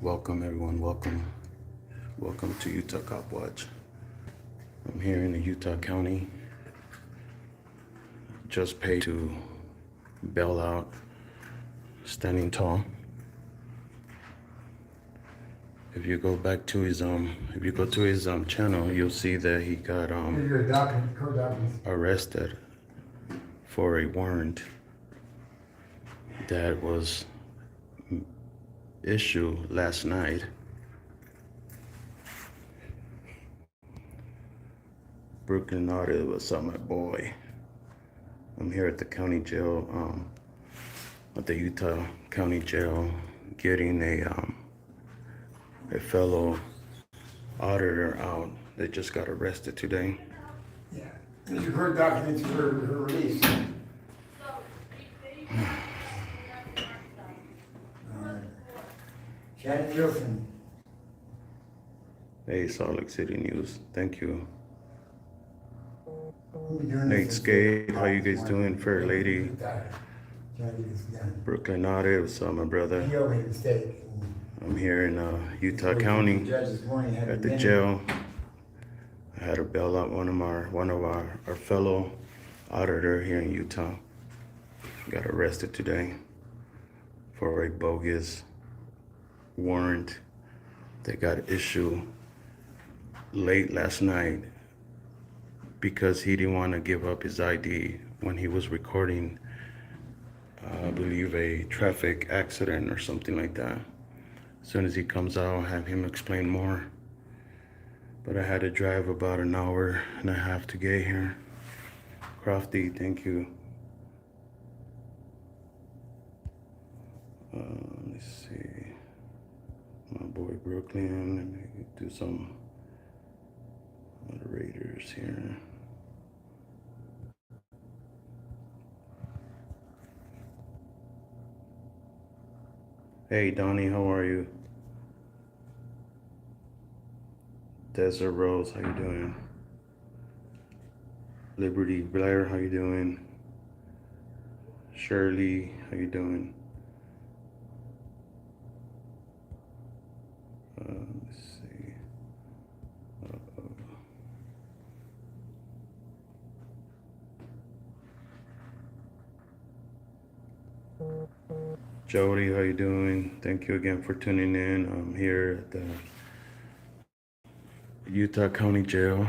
Welcome everyone, welcome to Utah Cop Watch. I'm here in the Utah County, just paid to bail out Standing Tall. If you go back to his channel, you'll see that he got arrested for a warrant that was issued last night. Brooklyn Auditor, what's up, my boy? I'm here at the county jail, at the Utah County Jail, getting a fellow auditor out that just got arrested today. Yeah, these are her documents for her release. Shannon Wilson. Hey, Salt Lake City News, thank you. Nate Skate, how you guys doing? Fair Lady. Brooklyn Auditor, what's up, my brother? I'm here in Utah County at the jail. I had to bail out one of our fellow auditor here in Utah. Got arrested today for a bogus warrant that got issued late last night because he didn't want to give up his ID when he was recording, I believe, a traffic accident or something like that. As soon as he comes out, I'll have him explain more. But I had to drive about an hour and a half to get here. Crofty, thank you. Let's see. My boy Brooklyn. Let me do some moderators here. Hey Donnie, how are you? Desert Rose, how you doing? Liberty Blair, how you doing? Shirley, how you doing? Let's see. Jody, how you doing? Thank you again for tuning in. I'm here at the Utah County Jail.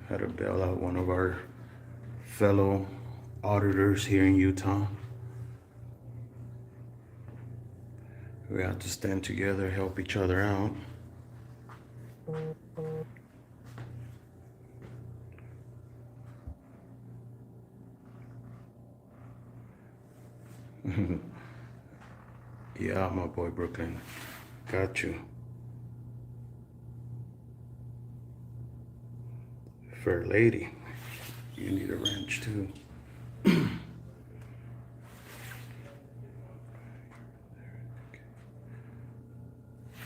Had to bail out one of our fellow auditors here in Utah. We have to stand together, help each other out. Yeah, my boy Brooklyn. Got you. Fair Lady. You need a wrench too.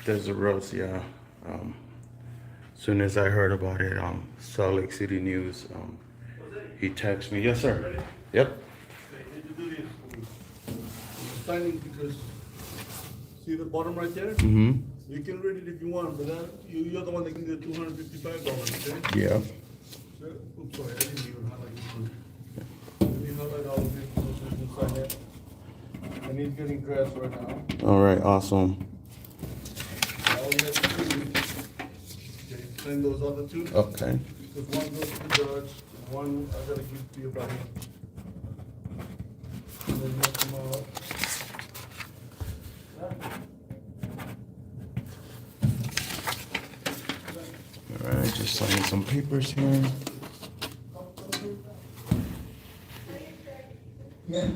Desert Rose, yeah. Soon as I heard about it, Salt Lake City News, he texted me. Yes, sir. Yep. Signing because see the bottom right there? Mm-hmm. You can read it if you want, but you're the one that can get $255, okay? Yeah. Oops, sorry, I didn't even highlight this one. Let me highlight all of it so we can sign it. And he's getting dressed right now. All right, awesome. All we have to do is sign those other two. Okay. Because one goes to the judge, one I gotta give to your buddy. And then knock them out. All right, just signing some papers here. Yeah.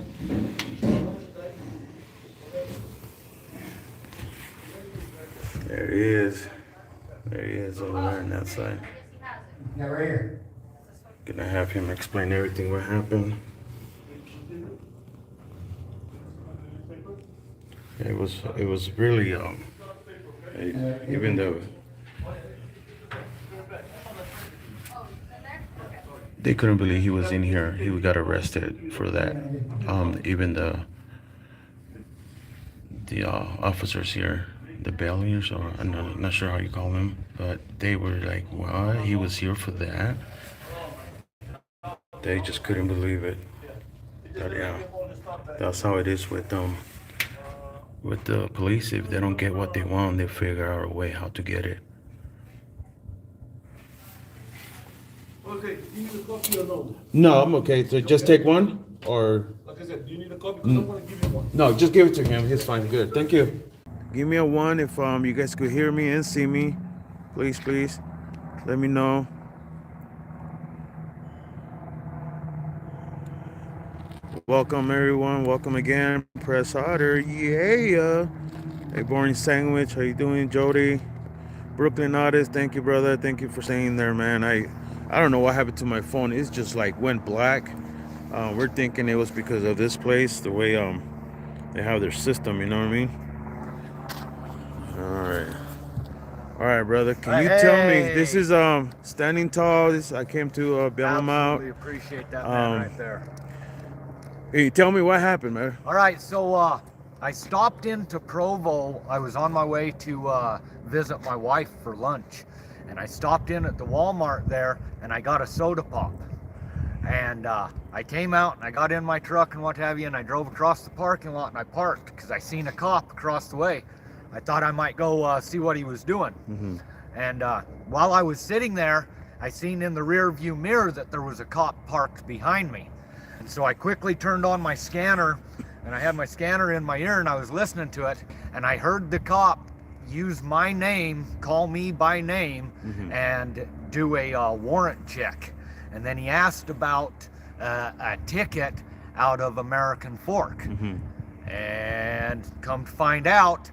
There he is. There he is over there on that side. Now right here. Gonna have him explain everything what happened. It was really even though they couldn't believe he was in here, he got arrested for that. Even the officers here, the bailiers, or I'm not sure how you call them, but they were like, "What? He was here for that?" They just couldn't believe it. But yeah, that's how it is with the police. If they don't get what they want, they figure out a way how to get it. Okay, do you need a copy or no? No, I'm okay. So just take one, or Like I said, do you need a copy? Because I'm gonna give you one. no, just give it to him. He's fine. Good. Thank you. Give me a one if you guys could hear me and see me. Please, let me know. Welcome everyone. Welcome again. Press harder. Yeah. Hey, Boring Sandwich. How you doing, Jody? Brooklyn Artist. Thank you, brother. Thank you for saying there, man. I don't know what happened to my phone. It's just like went black. We're thinking it was because of this place, the way they have their system. You know what I mean? All right, brother. Can you tell me? This is Standing Tall. I came to bail him out. Absolutely appreciate that, man, right there. Hey, tell me what happened, man. All right, so I stopped into Provo. I was on my way to visit my wife for lunch, and I stopped in at the Walmart there, and I got a soda pop. And I came out and I got in my truck and what have you, and I drove across the parking lot and I parked because I seen a cop across the way. I thought I might go see what he was doing. Mm-hmm. And while I was sitting there, I seen in the rear view mirror that there was a cop parked behind me. And so I quickly turned on my scanner, and I had my scanner in my ear and I was listening to it, and I heard the cop use my name, call me by name, Mm-hmm. and do a warrant check. And then he asked about a ticket out of American Fork. Mm-hmm. And come to find out,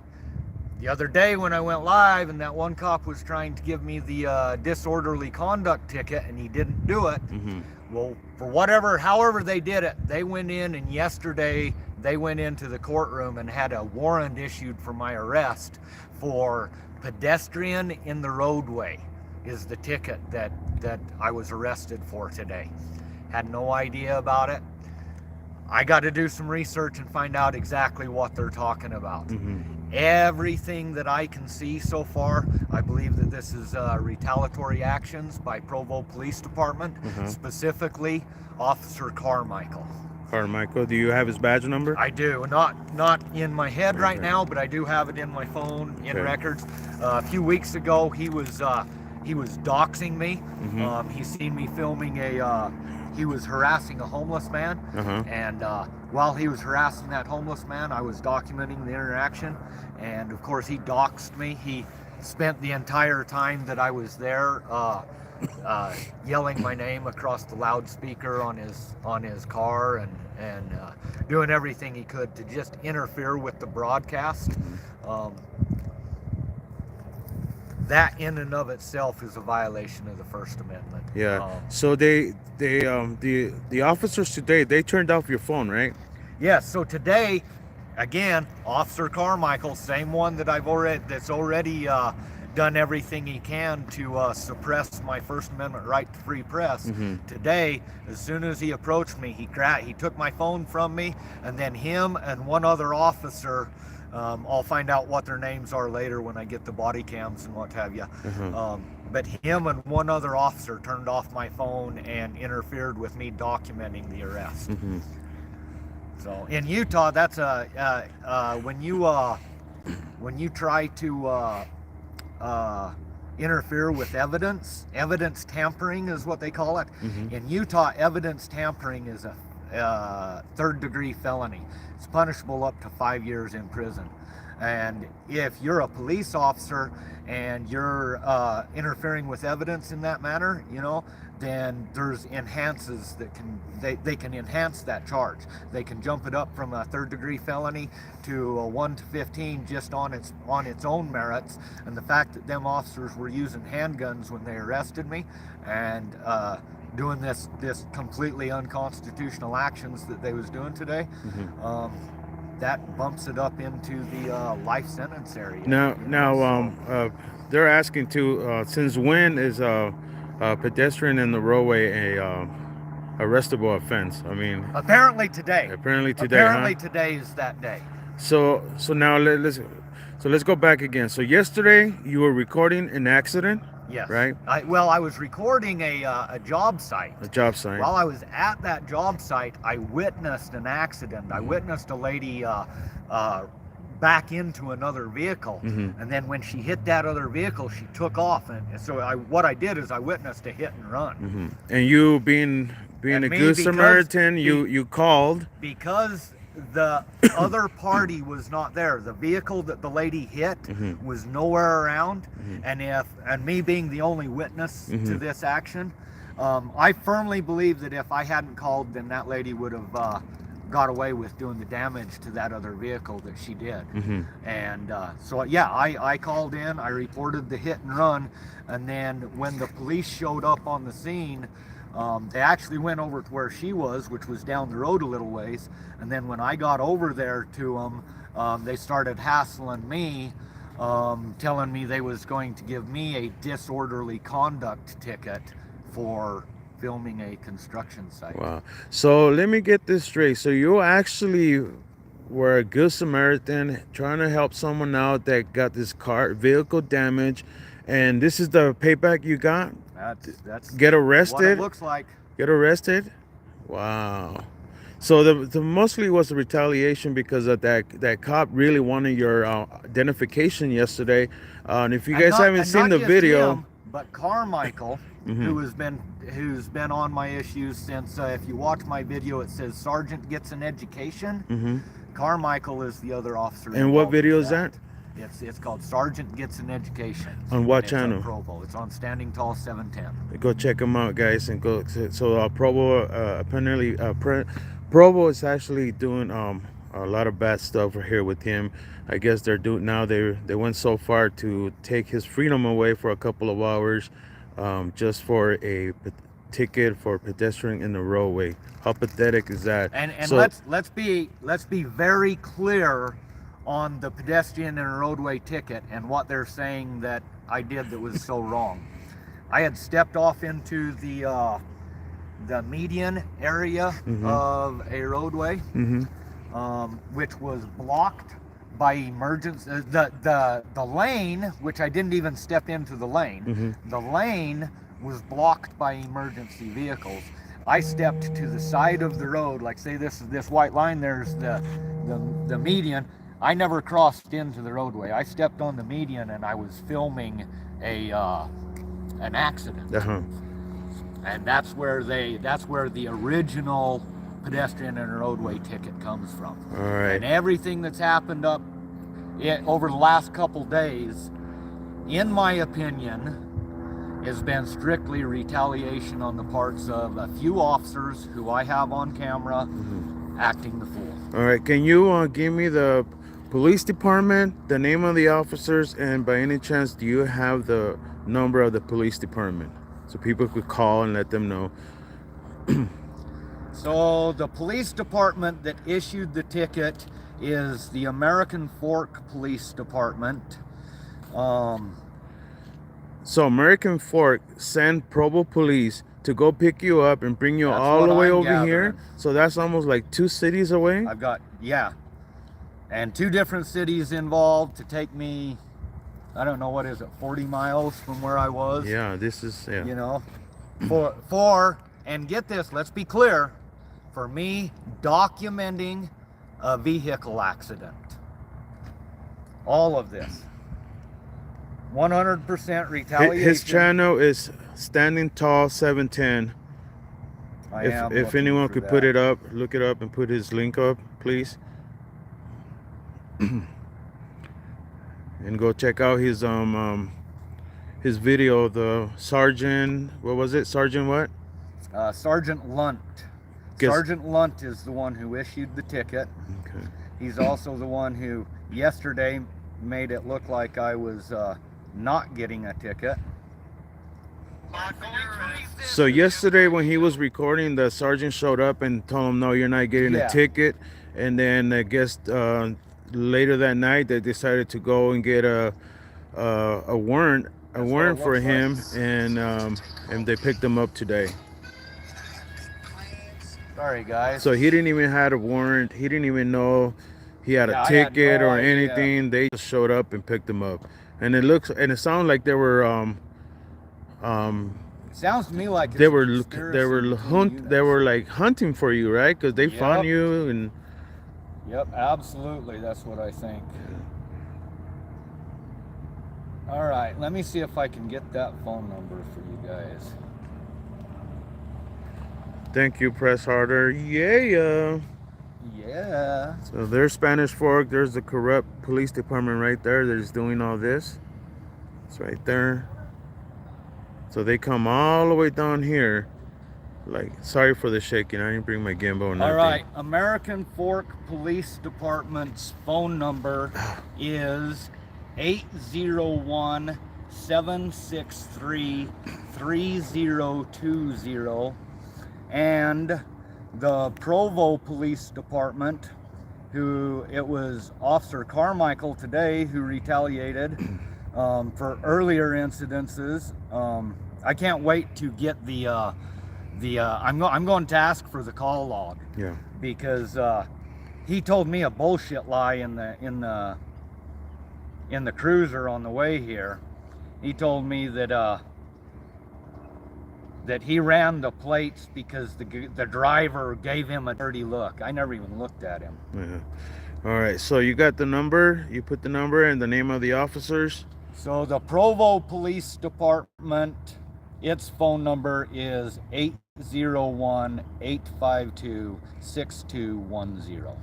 the other day when I went live and that one cop was trying to give me the disorderly conduct ticket and he didn't do it, Mm-hmm. well, for however they did it, they went in, and yesterday they went into the courtroom and had a warrant issued for my arrest for pedestrian in the roadway is the ticket that I was arrested for today. Had no idea about it. I got to do some research and find out exactly what they're talking about. Mm-hmm. Everything that I can see so far, I believe that this is retaliatory actions by Provo Police Department, Mm-hmm. specifically Officer Carmichael. Carmichael, do you have his badge number? I do. Not in my head right now, but I do have it in my phone, in Okay. records. A few weeks ago, he was doxing me. Mm-hmm. He seen me filming he was harassing a homeless man. Uh-huh. And while he was harassing that homeless man, I was documenting the interaction. And of course, he doxed me. He spent the entire time that I was there yelling my name across the loudspeaker on his car and doing everything he could to just interfere with the broadcast. That in and of itself is a violation of the First Amendment. Yeah. So the officers today, they turned off your phone, right? Yes. So today, again, Officer Carmichael, same one that that's already done everything he can to suppress my First Amendment right to free press. Mm-hmm. Today, as soon as he approached me, he took my phone from me, and then him and one other officer. I'll find out what their names are later when I get the body cams and what have you. Uh-huh. But him and one other officer turned off my phone and interfered with me documenting the arrest. Mm-hmm. So in Utah, that's when you try to interfere with evidence tampering is what they call it. Mm-hmm. In Utah, evidence tampering is a third-degree felony. It's punishable up to 5 years in prison. And if you're a police officer and you're interfering with evidence in that manner, then there's enhances that they can enhance that charge. They can jump it up from a third-degree felony to a 1 to 15 just on its own merits. And the fact that them officers were using handguns when they arrested me and doing this completely unconstitutional actions that they was doing today, Mm-hmm. That bumps it up into the life sentence area. Now, they're asking to since when is pedestrian in the roadway a arrestable offense? I mean, apparently today. Apparently today Today is that day. So now let's go back again. So yesterday you were recording an accident. Yes. Right. I was recording a job site. A job site. While I was at that job site, I witnessed an accident. I witnessed a lady back into another vehicle, and then when she hit that other vehicle, she took off. And so what I did is I witnessed a hit and run. And you being a good Samaritan, you called because the other party was not there. The vehicle that the lady hit was nowhere around, and me being the only witness to this action, I firmly believe that if I hadn't called, then that lady would have got away with doing the damage to that other vehicle that she did. And so yeah, I called in, I reported the hit and run, and then when the police showed up on the scene, they actually went over to where she was, which was down the road a little ways, and then when I got over there to them, they started hassling me, telling me they was going to give me a disorderly conduct ticket for filming a construction site. Wow. So let me get this straight. So you actually were a good Samaritan trying to help someone out that got this vehicle damage, and this is the payback you got? That's get arrested? What it looks like. Get arrested? Wow. So the mostly was a retaliation because of that cop really wanted your identification yesterday. And if you guys haven't seen the video, him, but Carmichael, who's been on my issues since, if you watch my video, it says Sergeant Gets an Education. Carmichael is the other officer. And what video is that? It's called Sergeant Gets an Education. On what channel? On Provo. It's on StandingTall710. Go check them out, guys, and go. So Provo, apparently, Provo is actually doing a lot of bad stuff here with him. I guess they're doing now. They went so far to take his freedom away for a couple of hours, just for a ticket for pedestrian in the roadway. How pathetic is that? And so, let's be very clear on the pedestrian and roadway ticket and what they're saying that I did that was so wrong. I had stepped off into the median area of a roadway, which was blocked by emergency. The lane, which I didn't even step into the lane, the lane was blocked by emergency vehicles. I stepped to the side of the road, like say this white line, there's the median. I never crossed into the roadway. I stepped on the median and I was filming an accident. And that's where the original pedestrian and roadway ticket comes from. All right. And everything that's happened over the last couple days, in my opinion, has been strictly retaliation on the parts of a few officers who I have on camera acting the fool. All right, can you give me the police department, the name of the officers, and by any chance, do you have the number of the police department so people could call and let them know? So the police department that issued the ticket is the American Fork Police Department. So American Fork sent Provo Police to go pick you up and bring you all the way over here. So that's almost like 2 cities away. I've got, and 2 different cities involved to take me, I don't know, what is it, 40 miles from where I was? Yeah, this is, you know, for and get this, let's be clear, for me documenting a vehicle accident. All of this. 100% retaliation. His channel is StandingTall710. If anyone could put it up, look it up and put his link up, please. And go check out his video, the Sergeant, what was it? Sergeant what? Sergeant Lunt. Sergeant Lunt is the one who issued the ticket. Okay. He's also the one who yesterday made it look like I was not getting a ticket. So yesterday when he was recording, the sergeant showed up and told him, no, you're not getting a ticket. And then I guess later that night they decided to go and get a warrant for him, and they picked him up today. Sorry guys. So he didn't even have a warrant. He didn't even know he had Yeah, a I had ticket no or idea. anything. They just showed up and picked him up. And it sounded like they were Sounds to me like it's they a were conspiracy between you they guys. were like hunting for you, right? Because they found Yep. you. And Yep, absolutely. That's what I think. All right, let me see if I can get that phone number for you guys. thank you, press harder. Yeah. Yeah. So there's Spanish Fork. There's the corrupt police department right there. They're just doing all this. It's right there. So they come all the way down here. Like, sorry for the shaking. I didn't bring my gimbal or nothing. All right, American Fork Police Department's phone number is 801-763-3020. And the Provo Police Department, who it was Officer Carmichael today who retaliated for earlier incidences. I can't wait to get I'm going to ask for the call log. Yeah. Because he told me a bullshit lie in the cruiser on the way here. He told me that that he ran the plates because the driver gave him a dirty look. I never even looked at him. Yeah. All right. So you got the number. You put the number and the name of the officers. So the Provo Police Department, its phone number is 801-852-6210.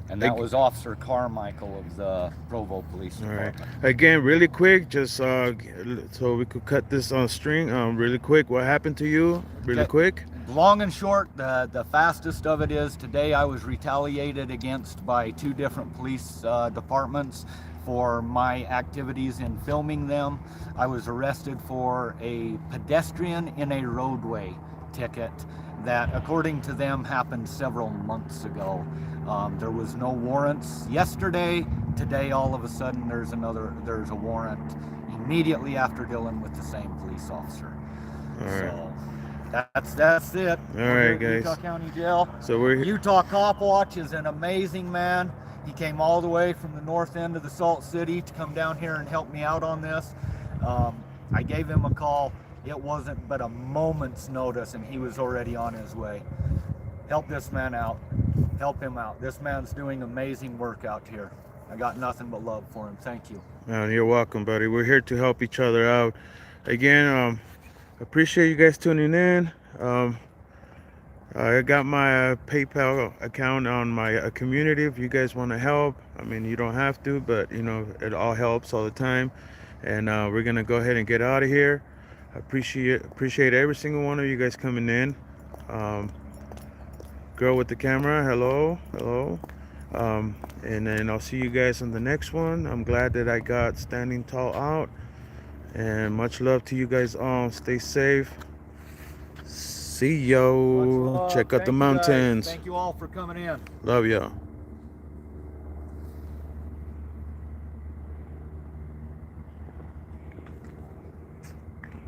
And that was Officer Carmichael of the Provo Police Department. All right. Again, really quick, just so we could cut this on string. Really quick, what happened to you? Really quick. Long and short, the fastest of it is today I was retaliated against by 2 different police departments for my activities in filming them. I was arrested for a pedestrian in a roadway ticket that, according to them, happened several months ago. There was no warrants yesterday. Today, all of a sudden, there's a warrant immediately after dealing with the same police officer. All right. So that's it. All right, guys. Utah County Jail. So we're Utah Cop Watch is an amazing man. He came all the way from the north end of the Salt City to come down here and help me out on this. I gave him a call. It wasn't but a moment's notice, and he was already on his way. Help this man out. Help him out. This man's doing amazing work out here. I got nothing but love for him. Thank you. You're welcome, buddy. We're here to help each other out. Again, appreciate you guys tuning in. I got my PayPal account on my community if you guys want to help. I mean, you don't have to, but you know, it all helps all the time. And we're gonna go ahead and get out of here. I appreciate every single one of you guys coming in. Girl with the camera, hello. And then I'll see you guys on the next one. I'm glad that I got Standing Tall out. And much love to you guys all. Stay safe. See yo. Check out the mountains. Thank you all for coming in. Love y'all.